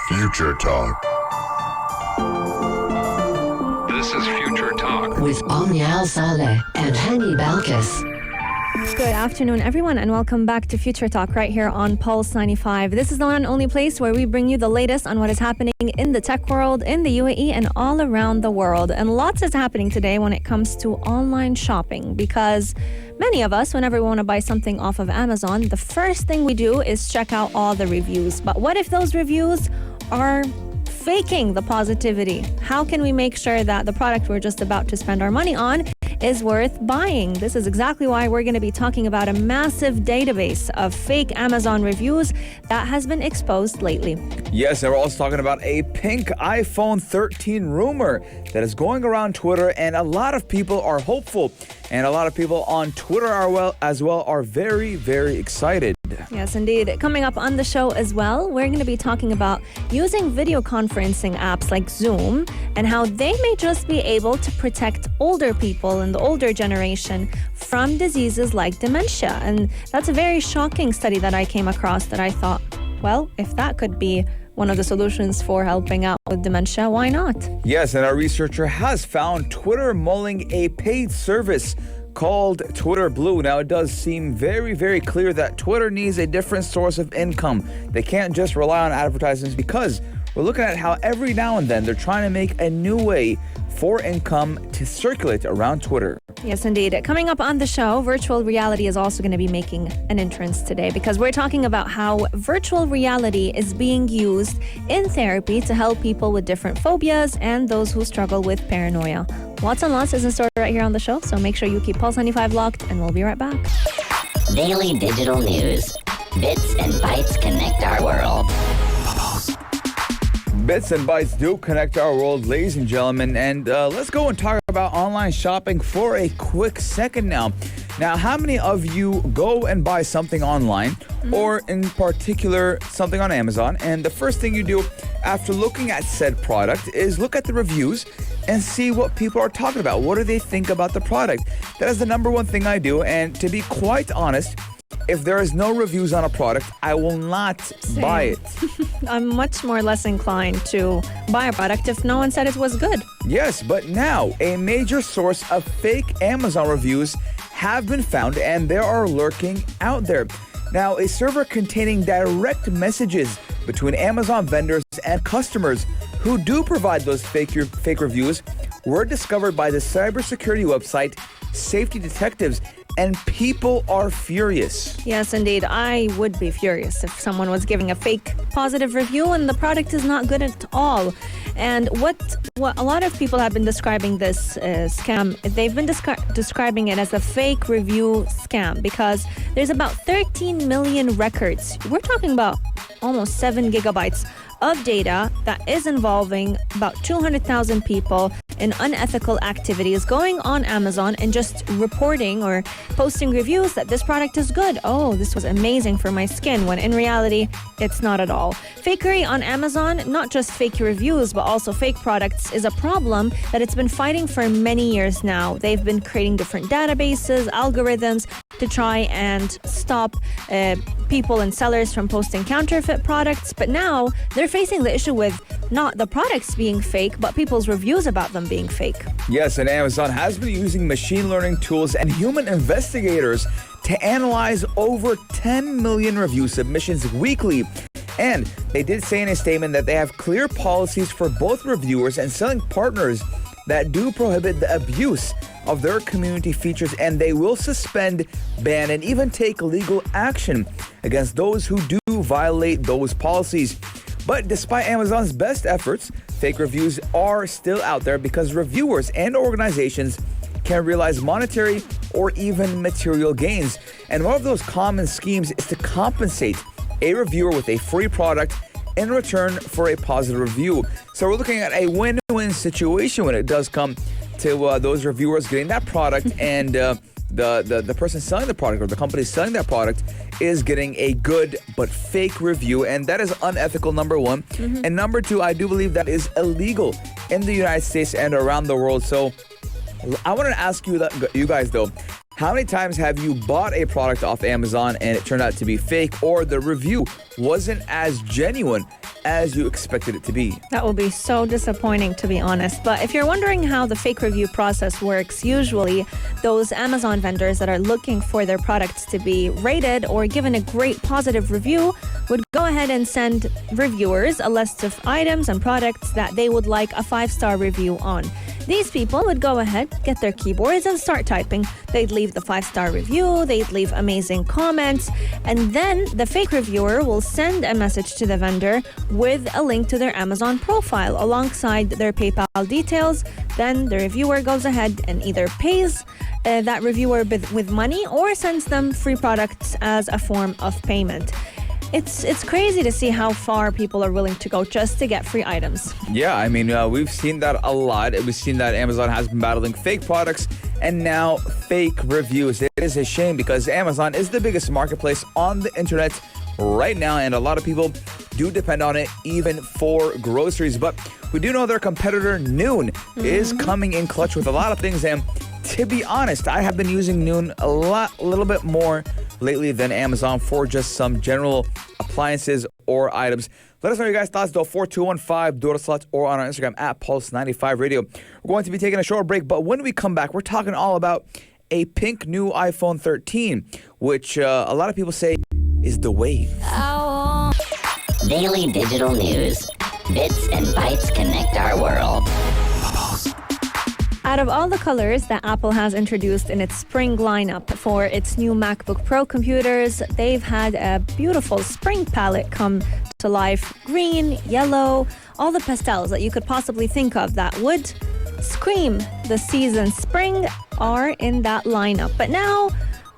Future Talk. This is Future Talk with Omnial Saleh and Hani Balkis. Good afternoon, everyone, and welcome back to Future Talk right here on Pulse 95. This is the one and only place where we bring you the latest on what is happening in the tech world, in the UAE, and all around the world. And lots is happening today when it comes to online shopping, because many of us, whenever we want to buy something off of Amazon, the first thing we do is check out all the reviews. But what if those reviews are faking the positivity? How can we make sure that the product we're just about to spend our money on is worth buying? This is exactly why we're going to be talking about a massive database of fake Amazon reviews that has been exposed lately. Yes, and we're also talking about a pink iPhone 13 rumor that is going around Twitter, and a lot of people are hopeful, and a lot of people on Twitter as well are very, very excited. Yes, indeed. Coming up on the show as well, we're going to be talking about using video conferencing apps like Zoom and how they may just be able to protect older people in the older generation from diseases like dementia. And that's a very shocking study that I came across that I thought, well, if that could be one of the solutions for helping out with dementia, why not? Yes, and our researcher has found Twitter mulling a paid service called Twitter Blue. Now, it does seem very, very clear that Twitter needs a different source of income. They can't just rely on advertisements, because we're looking at how every now and then they're trying to make a new way for income to circulate around Twitter. Yes, indeed. Coming up on the show, virtual reality is also going to be making an entrance today, because we're talking about how virtual reality is being used in therapy to help people with different phobias and those who struggle with paranoia. Lots and lots is in store right here on the show, so make sure you keep Pulse 95 locked, and we'll be right back. Daily digital news. Bits and bytes connect our world. Bits and bytes do connect our world, ladies and gentlemen, and let's go and talk about online shopping for a quick second now. Now, how many of you go and buy something online, or in particular something on Amazon, and the first thing you do after looking at said product is look at the reviews and see what people are talking about? What do they think about the product? That is the number one thing I do, and to be quite honest, if there is no reviews on a product, I will not buy it. I'm much more less inclined to buy a product if no one said it was good. Yes, but now a major source of fake Amazon reviews have been found, and they are lurking out there. Now, a server containing direct messages between Amazon vendors and customers who do provide those fake reviews were discovered by the cybersecurity website Safety Detectives, and people are furious. Yes, indeed. I would be furious if someone was giving a fake positive review and the product is not good at all. And what a lot of people have been describing this scam, they've been describing it as a fake review scam, because there's about 13 million records. We're talking about almost 7 gigabytes of data that is involving about 200,000 people in unethical activities going on Amazon and just reporting or posting reviews that this product is good. Oh, this was amazing for my skin, when in reality, it's not at all. Fakery on Amazon, not just fake reviews, but also fake products, is a problem that it's been fighting for many years now. They've been creating different databases, algorithms to try and stop people and sellers from posting counterfeit products. But now they're facing the issue with not the products being fake, but people's reviews about them being fake. Yes, and Amazon has been using machine learning tools and human investigators to analyze over 10 million review submissions weekly. And they did say in a statement that they have clear policies for both reviewers and selling partners that do prohibit the abuse of their community features, and they will suspend, ban, and even take legal action against those who do violate those policies. But despite Amazon's best efforts, fake reviews are still out there because reviewers and organizations can realize monetary or even material gains. And one of those common schemes is to compensate a reviewer with a free product in return for a positive review. So we're looking at a win-win situation when it does come to those reviewers getting that product and the person selling the product, or the company selling that product, is getting a good but fake review, and that is unethical, number one. And number two, I do believe that is illegal in the United States and around the world. So I wanted to ask you guys though, How many times have you bought a product off Amazon and it turned out to be fake, or the review wasn't as genuine as you expected it to be? That will be so disappointing, to be honest. But if you're wondering how the fake review process works, usually those Amazon vendors that are looking for their products to be rated or given a great positive review would go ahead and send reviewers a list of items and products that they would like a 5-star review on. These people would go ahead, get their keyboards and start typing. They'd leave the 5-star review, they'd leave amazing comments, and then the fake reviewer will send a message to the vendor with a link to their Amazon profile alongside their PayPal details. Then the reviewer goes ahead and either pays that reviewer with money or sends them free products as a form of payment. It's crazy to see how far people are willing to go just to get free items. Yeah, I mean, we've seen that a lot. We've seen that Amazon has been battling fake products and now fake reviews. It is a shame because Amazon is the biggest marketplace on the internet right now, and a lot of people do depend on it even for groceries. But we do know their competitor Noon is coming in clutch with a lot of things, and to be honest, I have been using Noon a little bit more lately than Amazon for just some general appliances or items. Let us know your guys' thoughts though, 4215 Dora Sluts, or on our Instagram at Pulse95 Radio. We're going to be taking a short break, but when we come back, we're talking all about a pink new iPhone 13, which a lot of people say is the wave. Daily digital news. Bits and bytes connect our world. Out of all the colors that Apple has introduced in its spring lineup for its new MacBook Pro computers, they've had a beautiful spring palette come to life. Green, yellow, all the pastels that you could possibly think of that would scream the season spring are in that lineup. But now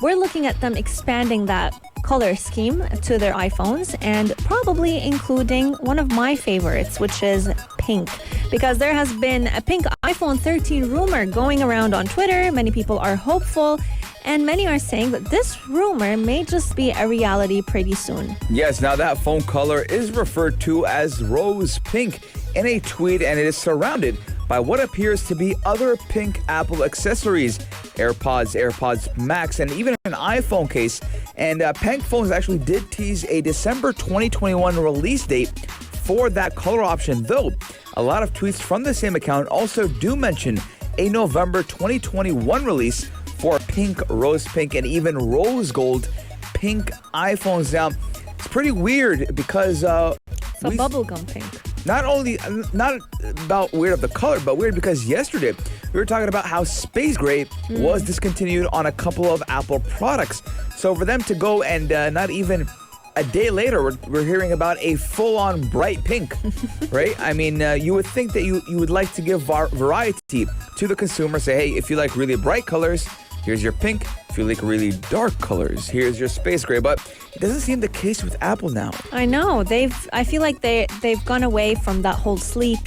we're looking at them expanding that color scheme to their iPhones and probably including one of my favorites, which is pink, because there has been a pink iPhone 13 rumor going around on Twitter. Many people are hopeful, and many are saying that this rumor may just be a reality pretty soon. Yes, now that phone color is referred to as rose pink in a tweet, and it is surrounded by what appears to be other pink Apple accessories, AirPods Max, and even an iPhone case. And Pink Phones actually did tease a December 2021 release date for that color option, though a lot of tweets from the same account also do mention a November 2021 release for pink, rose pink, and even rose gold pink iPhones. Now, it's pretty weird because bubblegum pink. Not about weird of the color, but weird because yesterday we were talking about how space gray was discontinued on a couple of Apple products. So for them to go and not even a day later, we're hearing about a full-on bright pink, right? I mean, you would think that you would like to give variety to the consumer. Say, hey, if you like really bright colors, here's your pink. If you like really dark colors, here's your space gray. But it doesn't seem the case with Apple now. I know. I feel like they've gone away from that whole sleek,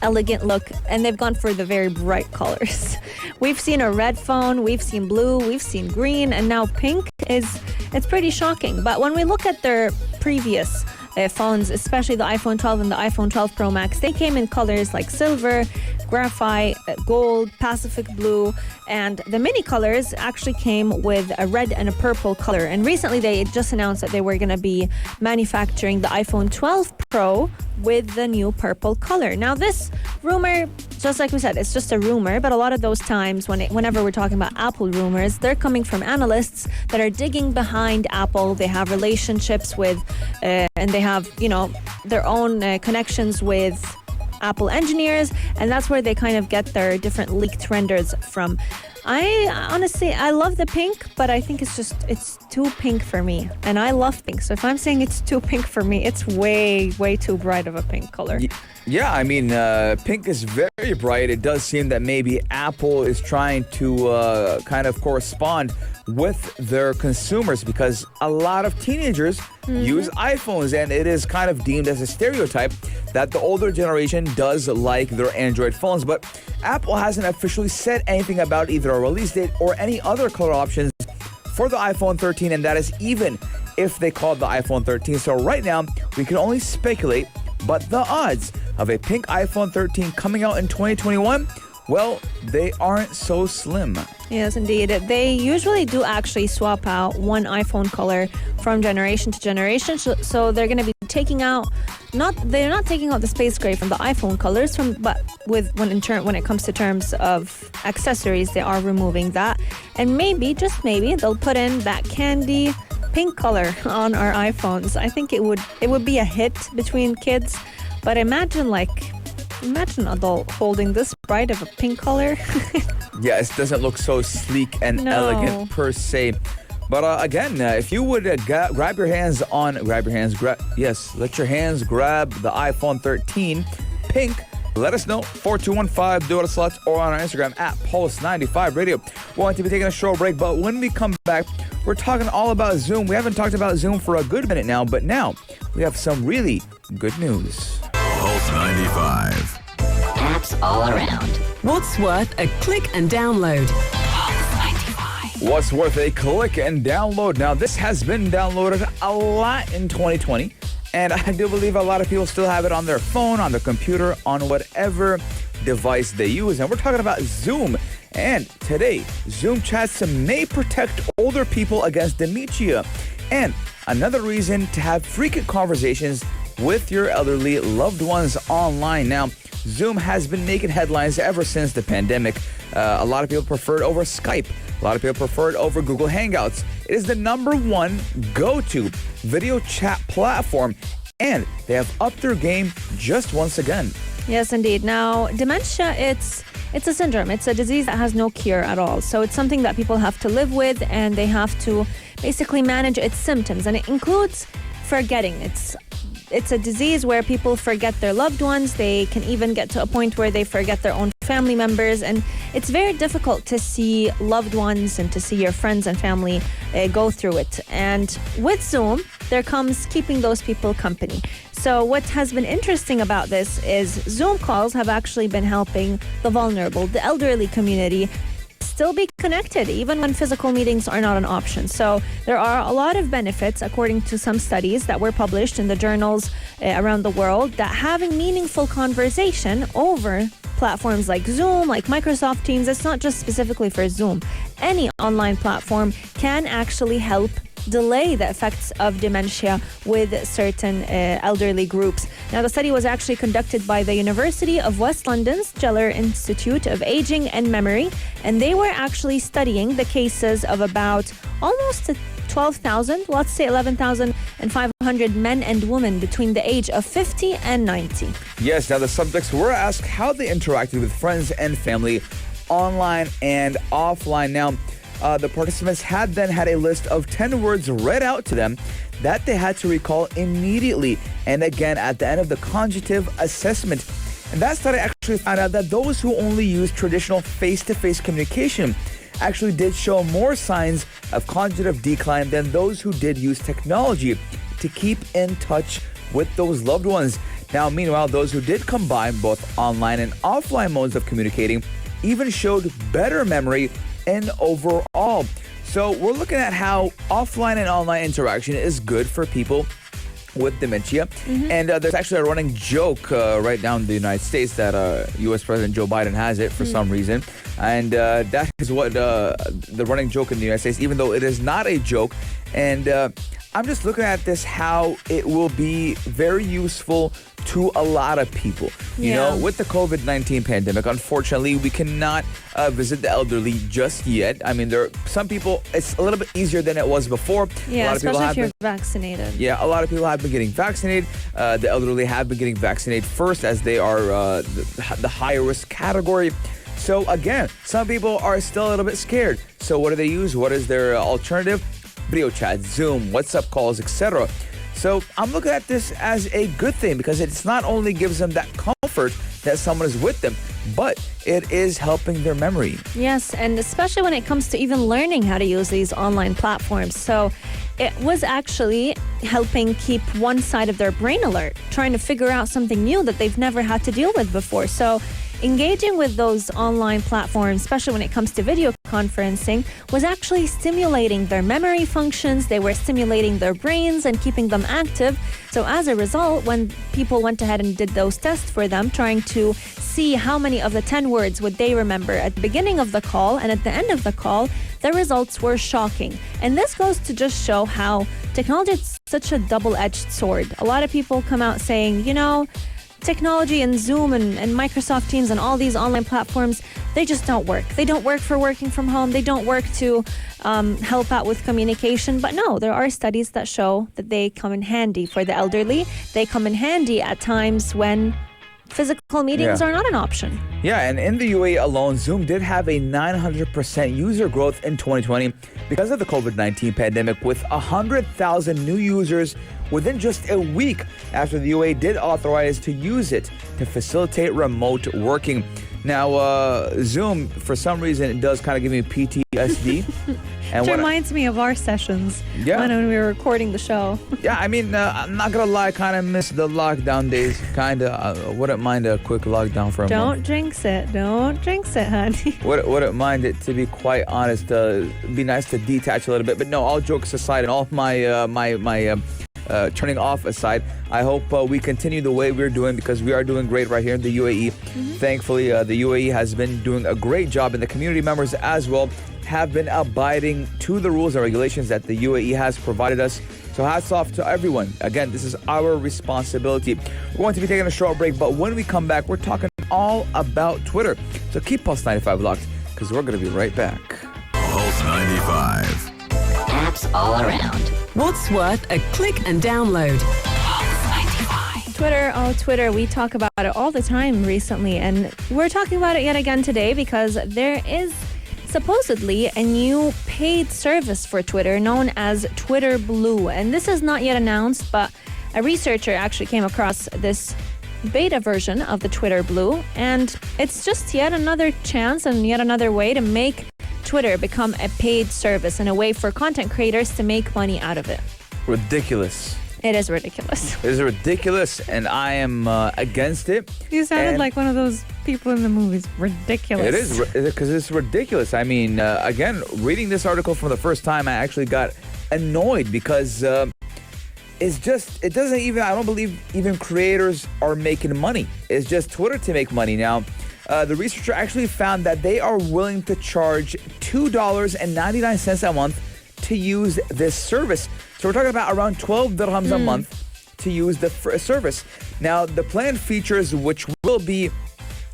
elegant look, and they've gone for the very bright colors. We've seen a red phone, we've seen blue, we've seen green, and now pink it's pretty shocking. But when we look at their previous phones, especially the iPhone 12 and the iPhone 12 Pro Max, they came in colors like silver, graphite, gold, Pacific blue, and the mini colors actually came with a red and a purple color. And recently they just announced that they were going to be manufacturing the iPhone 12 Pro with the new purple color. Now this rumor, just like we said, it's just a rumor, but a lot of those times whenever we're talking about Apple rumors, they're coming from analysts that are digging behind Apple. They have relationships with and they have, their own connections with Apple engineers, and that's where they kind of get their different leaked renders from. I love the pink, but I think it's too pink for me, and I love pink. So if I'm saying it's too pink for me, it's way too bright of a pink color. Yeah, I mean, pink is very bright. It does seem that maybe Apple is trying to kind of correspond with their consumers, because a lot of teenagers use iPhones, and it is kind of deemed as a stereotype that the older generation does like their Android phones. But Apple hasn't officially said anything about either a release date or any other color options for the iPhone 13, and that is even if they called the iPhone 13. So right now, we can only speculate, but the odds of a pink iPhone 13 coming out in 2021 well, they aren't so slim. Yes, indeed. They usually do actually swap out one iPhone color from generation to generation. So they're going to be taking out they're not taking out the space gray from the iPhone colors but when it comes to terms of accessories, they are removing that. And maybe, just maybe, they'll put in that candy pink color on our iPhones. I think it would be a hit between kids, but imagine adult holding this bright of a pink color. Yeah, it doesn't look so sleek and elegant per se. But again, if you would let your hands grab the iPhone 13 pink, let us know. 4215, do it a select, or on our Instagram at Pulse95Radio. We're going to be taking a short break, but when we come back, we're talking all about Zoom. We haven't talked about Zoom for a good minute now, but now we have some really good news. Pulse 95. Apps all around. What's worth a click and download? What's worth a click and download? Now, this has been downloaded a lot in 2020, and I do believe a lot of people still have it on their phone, on their computer, on whatever device they use. And we're talking about Zoom. And today, Zoom chats may protect older people against dementia. And another reason to have frequent conversations with your elderly loved ones online. Now, Zoom has been making headlines ever since the pandemic. A lot of people prefer it over Skype. A lot of people prefer it over Google Hangouts. It is the #1 go-to video chat platform, and they have upped their game just once again. Yes, indeed. Now, dementia, it's a syndrome. It's a disease that has no cure at all. So it's something that people have to live with, and they have to basically manage its symptoms. And it includes forgetting. It's a disease where people forget their loved ones. They can even get to a point where they forget their own family members. And it's very difficult to see loved ones and to see your friends and family go through it. And with Zoom, there comes keeping those people company. So what has been interesting about this is Zoom calls have actually been helping the vulnerable, the elderly community, still be connected even when physical meetings are not an option. So there are a lot of benefits, according to some studies that were published in the journals around the world, that having meaningful conversation over platforms like Zoom, like Microsoft Teams, it's not just specifically for Zoom. Any online platform can actually help delay the effects of dementia with certain elderly groups. Now, the study was actually conducted by the University of West London's Geller Institute of Aging and Memory, and they were actually studying the cases of about almost 12,000, let's say 11,500 men and women between the age of 50 and 90. Yes, now the subjects were asked how they interacted with friends and family online and offline. Now, the participants had a list of 10 words read out to them that they had to recall immediately, and again at the end of the cognitive assessment. And that study actually found out that those who only use traditional face-to-face communication actually did show more signs of cognitive decline than those who did use technology to keep in touch with those loved ones. Now, meanwhile, those who did combine both online and offline modes of communicating even showed better memory and overall. So we're looking at how offline and online interaction is good for people with dementia. And there's actually a running joke right now in the United States that U.S. President Joe Biden has it for some reason. And that is what the running joke in the United States, even though it is not a joke. And I'm just looking at this, how it will be very useful to a lot of people. You know, with the COVID-19 pandemic, unfortunately, we cannot visit the elderly just yet. I mean, there are some people, it's a little bit easier than it was before. Yeah, a lot especially of people if you're vaccinated. Yeah, a lot of people have been getting vaccinated. The elderly have been getting vaccinated first, as they are the higher risk category. So again, some people are still a little bit scared. So what do they use? What is their alternative? Video chat, Zoom, WhatsApp calls, etc. So I'm looking at this as a good thing, because it's not only gives them that comfort that someone is with them, but it is helping their memory. Yes, and especially when it comes to even learning how to use these online platforms. So it was actually helping keep one side of their brain alert, trying to figure out something new that they've never had to deal with before. So engaging with those online platforms, especially when it comes to video conferencing, was actually stimulating their memory functions. They were stimulating their brains and keeping them active. So as a result, when people went ahead and did those tests for them, trying to see how many of the 10 words would they remember at the beginning of the call and at the end of the call, the results were shocking. And this goes to just show how technology is such a double-edged sword. A lot of people come out saying, technology and Zoom and Microsoft Teams and all these online platforms, they just don't work. They don't work for working from home. They don't work to help out with communication. But no, there are studies that show that they come in handy for the elderly. They come in handy at times when physical meetings are not an option. Yeah, and in the UAE alone, Zoom did have a 900% user growth in 2020 because of the COVID-19 pandemic, with 100,000 new users within just a week after the UAE did authorize to use it to facilitate remote working. Now, Zoom, for some reason, it does kind of give me PTSD. And it reminds me of our sessions when we were recording the show. Yeah, I mean, I'm not going to lie, kind of miss the lockdown days. Kind of wouldn't mind a quick lockdown for a Don't month. jinx it. Don't jinx it, honey. Wouldn't mind it, to be quite honest. It'd be nice to detach a little bit. But no, all jokes aside and all my turning off aside, I hope we continue the way we're doing, because we are doing great right here in the UAE. Thankfully, the UAE has been doing a great job, and the community members as well have been abiding to the rules and regulations that the UAE has provided us. So hats off to everyone. Again, this is our responsibility. We're going to be taking a short break, but when we come back, we're talking all about Twitter. So keep Pulse 95 locked, because we're going to be right back. Pulse 95. Apps all around. What's worth a click and download? Twitter, we talk about it all the time recently, and we're talking about it yet again today because there is supposedly a new paid service for Twitter known as Twitter Blue. And this is not yet announced, but a researcher actually came across this beta version of the Twitter Blue, and it's just yet another chance and yet another way to make Twitter become a paid service and a way for content creators to make money out of it. Ridiculous. It is ridiculous. It is ridiculous, and I am against it. You sounded like one of those people in the movies. Ridiculous. It is, because it's ridiculous. I mean, again, reading this article for the first time, I actually got annoyed because it's just, it doesn't even, I don't believe even creators are making money. It's just Twitter to make money. Now, the researcher actually found that they are willing to charge $2.99 a month to use this service. So we're talking about around 12 dirhams a month to use the service. Now, the planned features which will be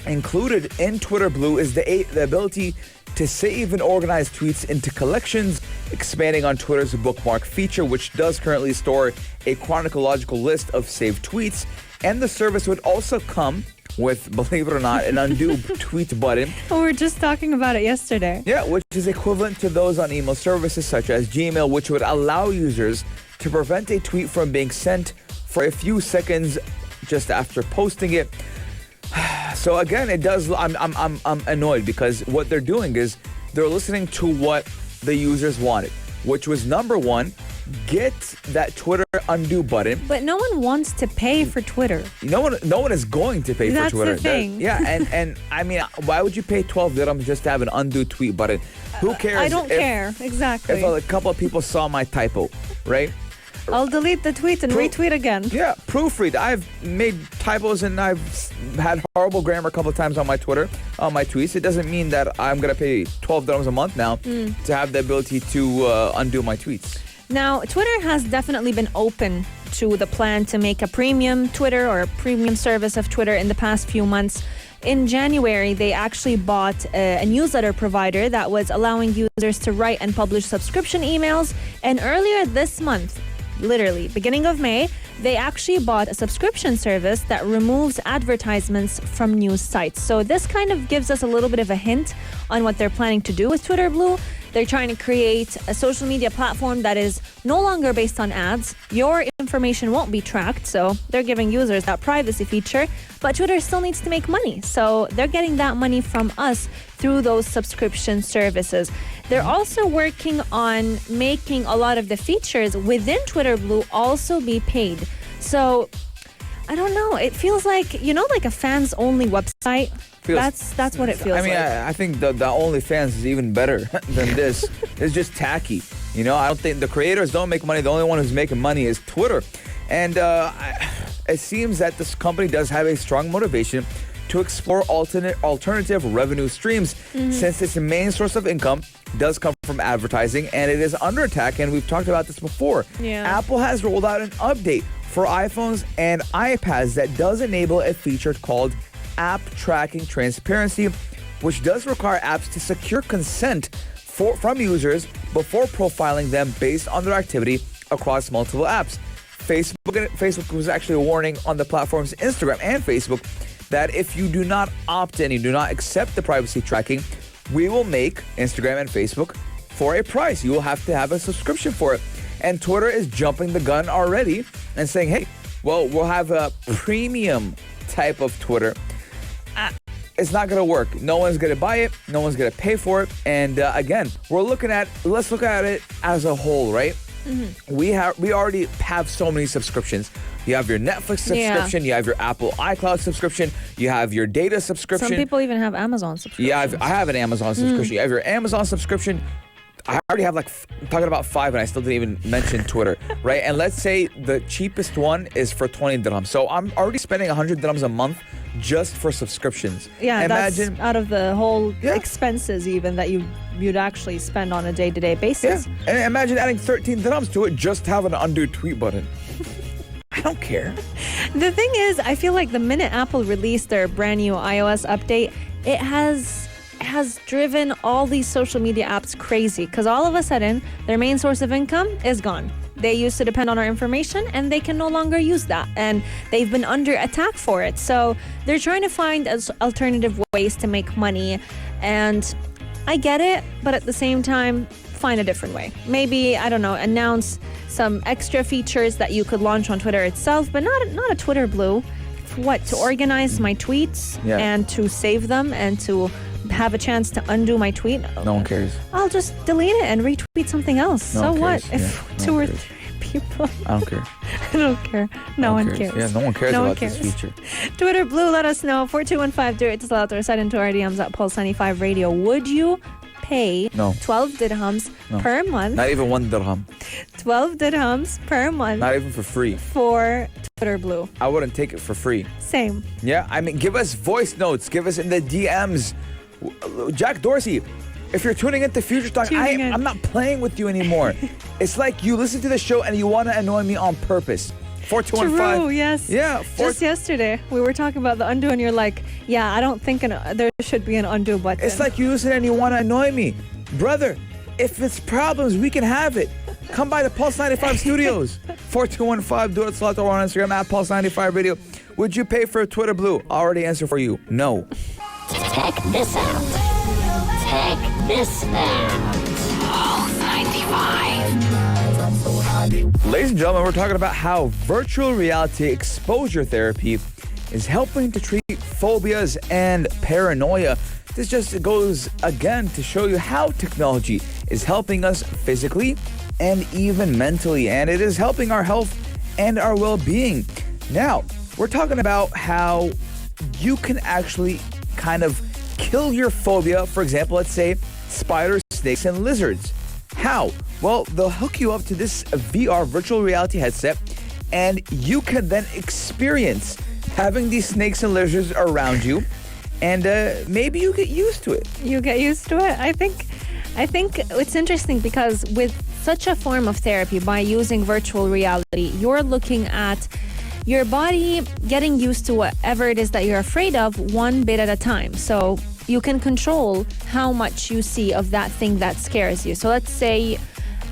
included in Twitter Blue is the ability to save and organize tweets into collections, expanding on Twitter's bookmark feature, which does currently store a chronological list of saved tweets. And the service would also come with, believe it or not, an undo tweet button. Oh, we were just talking about it yesterday. Yeah, which is equivalent to those on email services such as Gmail, which would allow users to prevent a tweet from being sent for a few seconds just after posting it. So again, it does. I'm annoyed because what they're doing is they're listening to what the users wanted, which was number one, get that Twitter undo button. But no one wants to pay for Twitter. No one is going to pay for Twitter. That's the thing. And I mean, why would you pay 12 dirhams just to have an undo tweet button? Who cares? I don't care. Exactly. If a couple of people saw my typo, right? I'll delete the tweet and retweet again. Yeah, proofread. I've made typos and I've had horrible grammar a couple of times on my Twitter, on my tweets. It doesn't mean that I'm going to pay 12 dirhams a month now to have the ability to undo my tweets. Now, Twitter has definitely been open to the plan to make a premium Twitter or a premium service of Twitter in the past few months. In January, they actually bought a newsletter provider that was allowing users to write and publish subscription emails. And earlier this month, literally beginning of May, they actually bought a subscription service that removes advertisements from news sites. So this kind of gives us a little bit of a hint on what they're planning to do with Twitter Blue. They're trying to create a social media platform that is no longer based on ads. Your information won't be tracked, so they're giving users that privacy feature. But Twitter still needs to make money, so they're getting that money from us through those subscription services. They're also working on making a lot of the features within Twitter Blue also be paid. So I don't know. It feels like, like a fans only website. That's what it feels like. I think the OnlyFans is even better than this. It's just tacky. I don't think the creators don't make money. The only one who's making money is Twitter. And it seems that this company does have a strong motivation to explore alternative revenue streams since its main source of income does come from advertising and it is under attack. And we've talked about this before. Yeah. Apple has rolled out an update for iPhones and iPads that does enable a feature called App Tracking Transparency, which does require apps to secure consent from users before profiling them based on their activity across multiple apps. Facebook was actually warning on the platform's Instagram and Facebook that if you do not opt in, you do not accept the privacy tracking, we will make Instagram and Facebook for a price. You will have to have a subscription for it. And Twitter is jumping the gun already and saying, hey, well, we'll have a premium type of Twitter. It's not going to work. No one's going to buy it. No one's going to pay for it. And again, let's look at it as a whole, right? Mm-hmm. We already have so many subscriptions. You have your Netflix subscription. You have your Apple iCloud subscription. You have your data subscription. Some people even have Amazon subscription. Yeah, I have an Amazon subscription. You have your Amazon subscription. I already have I'm talking about 5 and I still didn't even mention Twitter, right? And let's say the cheapest one is for 20 dirhams. So I'm already spending 100 dirhams a month just for subscriptions. Yeah, imagine that's out of the whole expenses even that you'd actually spend on a day-to-day basis. Yeah. And imagine adding 13 dirhams to it just to have an undo tweet button. I don't care. The thing is, I feel like the minute Apple released their brand new iOS update, it has driven all these social media apps crazy because all of a sudden their main source of income is gone. They used to depend on our information and they can no longer use that, and they've been under attack for it. So they're trying to find alternative ways to make money, and I get it, but at the same time, find a different way. Maybe, I don't know, announce some extra features that you could launch on Twitter itself, but not a Twitter Blue. What, to organize my tweets and to save them and to have a chance to undo my tweet? No one cares. I'll just delete it and retweet something else. No so one what? cares. If No two one or cares. three people. I don't care. I don't care. No one cares. Yeah, no one cares about this feature. Twitter Blue, let us know. 4215 direct to out or send into our DMs at Pulse 95 Radio. Would you pay 12 dirhams per month? Not even 1 dirham. 12 dirhams per month. Not even for free. For Twitter Blue. I wouldn't take it for free. Same. Yeah, I mean, give us voice notes. Give us in the DMs. Jack Dorsey, if you're tuning into Future Talk, I'm not playing with you anymore. It's like you listen to the show and you want to annoy me on purpose. 4215. True, yes. Yeah. Just yesterday, we were talking about the undo and you're like, yeah, I don't think there should be an undo button. It's like you listen and you want to annoy me. Brother, if it's problems, we can have it. Come by the Pulse 95 studios. 4215, do it slot or on Instagram at Pulse 95 Radio. Would you pay for Twitter Blue? I already answered for you. No. Check this out. Check this out. Pulse 95. Ladies and gentlemen, we're talking about how virtual reality exposure therapy is helping to treat phobias and paranoia. This just goes again to show you how technology is helping us physically and even mentally, and it is helping our health and our well-being. Now, we're talking about how you can actually kind of kill your phobia. For example, let's say spiders, snakes, and lizards. How? Well, they'll hook you up to this VR virtual reality headset, and you can then experience having these snakes and lizards around you, and maybe you get used to it. You get used to it? I think it's interesting because with such a form of therapy, by using virtual reality, you're looking at your body getting used to whatever it is that you're afraid of one bit at a time. So you can control how much you see of that thing that scares you. So let's say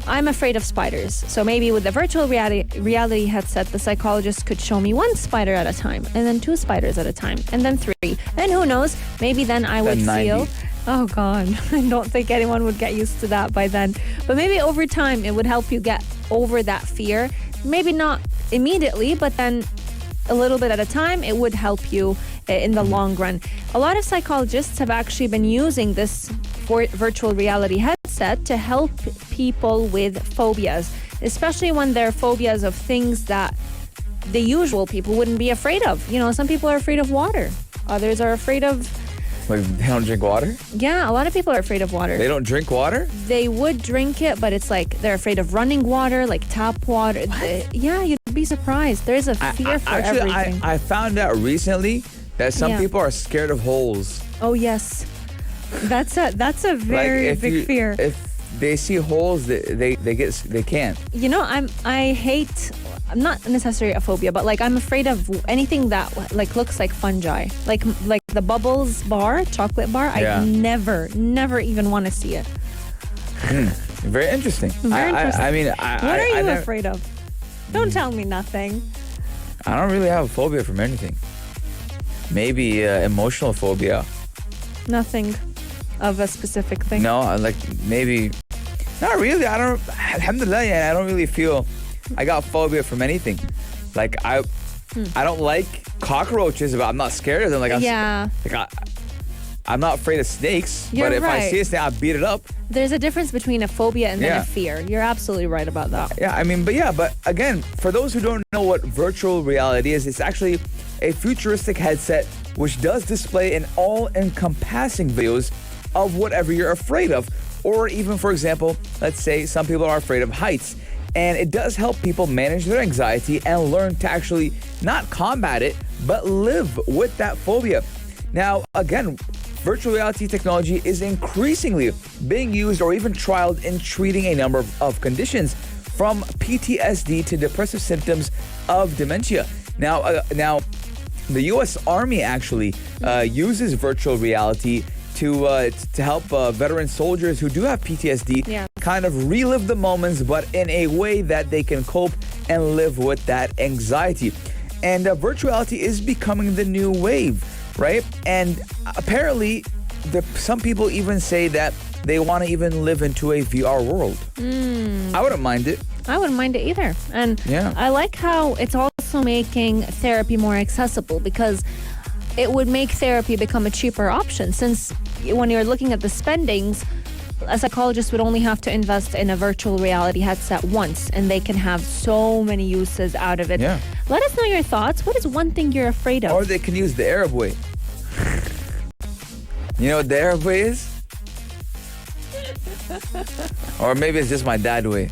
I'm afraid of spiders. So maybe with the virtual reality headset, the psychologist could show me 1 spider at a time, and then 2 spiders at a time, and then 3. And who knows, maybe then I would feel... Oh, God. I don't think anyone would get used to that by then. But maybe over time, it would help you get over that fear. Maybe not immediately, but then a little bit at a time, it would help you in the long run. A lot of psychologists have actually been using this virtual reality headset to help people with phobias, especially when they're phobias of things that the usual people wouldn't be afraid of. You know, some people are afraid of water. Others are afraid of, Like, they don't drink water? yeah, a lot of people are afraid of water. They don't drink water? They would drink it, but it's like they're afraid of running water, like tap water. Yeah, you'd be surprised. There's a fear for everything. I found out recently that some Yeah. people are scared of holes. Oh, yes. That's a very if big fear. If they see holes, they can't. You know, I'm not necessarily a phobia, but like I'm afraid of anything that like looks like fungi, like the Bubbles bar, chocolate bar. Yeah. I never even want to see it. Very interesting. Very interesting. I mean, What are you afraid of? Don't tell me nothing. I don't really have a phobia from anything. Maybe emotional phobia. Nothing of a specific thing. No, like maybe. Not really. I don't. Alhamdulillah, yeah, I don't really feel I got phobia from anything. Like I don't like cockroaches, but I'm not scared of them. Like I'm not afraid of snakes. You're but if I right. see a snake, I beat it up. There's a difference between a phobia and then Yeah. a fear. You're absolutely right about that. Yeah, I mean, but again, for those who don't know what virtual reality is, it's actually a futuristic headset which does display an all-encompassing videos of whatever you're afraid of. Or even, for example, let's say some people are afraid of heights. And it does help people manage their anxiety and learn to actually not combat it, but live with that phobia. Now, again, virtual reality technology is increasingly being used or even trialed in treating a number of conditions, from PTSD to depressive symptoms of dementia. Now, the U.S. Army actually uses virtual reality to help veteran soldiers who do have PTSD kind of relive the moments, but in a way that they can cope and live with that anxiety. And virtuality is becoming the new wave, right? And apparently, some people even say that they want to even live into a VR world. I wouldn't mind it. I wouldn't mind it either. And Yeah. I like how it's also making therapy more accessible, because it would make therapy become a cheaper option, since when you're looking at the spendings, a psychologist would only have to invest in a virtual reality headset once, and they can have so many uses out of it. Yeah. Let us know your thoughts. What is one thing you're afraid of? Or they can use the Arab way. You know what the Arab way is? Or maybe it's just my dad way.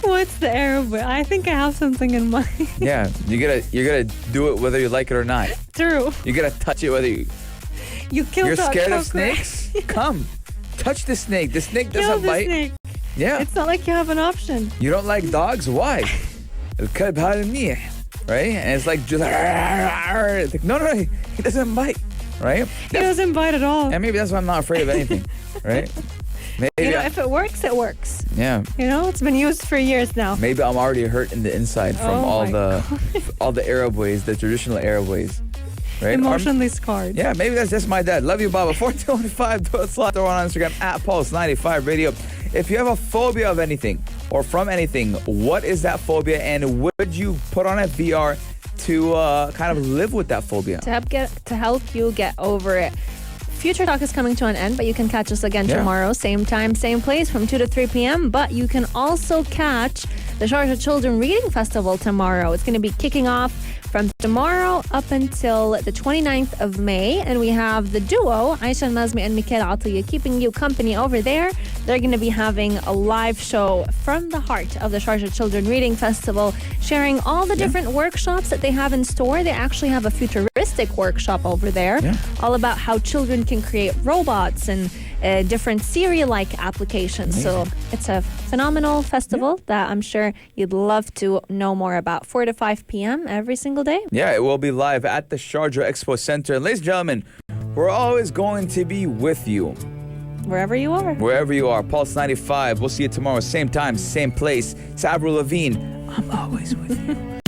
What's the Arab way? I think I have something in mind. Yeah, you gotta do it whether you like it or not. True. You gotta touch it whether you. You killed You're that scared of chocolate. snakes? Come, touch the snake. The snake Kill doesn't the bite. snake. Yeah. It's not like you have an option. You don't like dogs? Why? الكلب هذا منيح, right? And it's like just it's like, no, he doesn't bite, right? He doesn't bite at all. And maybe that's why I'm not afraid of anything, right? Maybe You know, if it works, it works. yeah. You know, it's been used for years now. Maybe I'm already hurt in the inside from Oh all my all the Arab ways, the traditional Arab ways, right? Emotionally scarred. Yeah, maybe that's just my dad. Love you, Baba. 4215, do it slot or on Instagram at Pulse95 Radio. If you have a phobia of anything or from anything, what is that phobia, and would you put on a VR to kind of live with that phobia? To help you get over it. Future Talk is coming to an end, but you can catch us again Yeah. tomorrow, same time, same place, from 2 to 3 p.m. But you can also catch the Sharjah Children Reading Festival tomorrow. It's going to be kicking off from tomorrow up until the 29th of May. And we have the duo, Aisha Al-Mazmi and Mikhail Atiyah, keeping you company over there. They're going to be having a live show from the heart of the Sharjah Children Reading Festival, sharing all the different workshops that they have in store. They actually have a futuristic workshop over there, all about how children can create robots and different Siri-like applications. So it's a phenomenal festival that I'm sure you'd love to know more about. 4 to 5 p.m. every single day. Yeah, it will be live at the Sharjah Expo Center. And ladies and gentlemen, we're always going to be with you. Wherever you are. Wherever you are. Pulse 95. We'll see you tomorrow, same time, same place. It's Avril Lavigne. I'm always with you.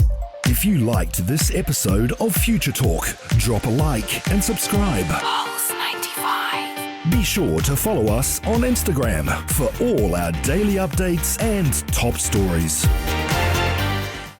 If you liked this episode of Future Talk, drop a like and subscribe. Pulse 95. Be sure to follow us on Instagram for all our daily updates and top stories.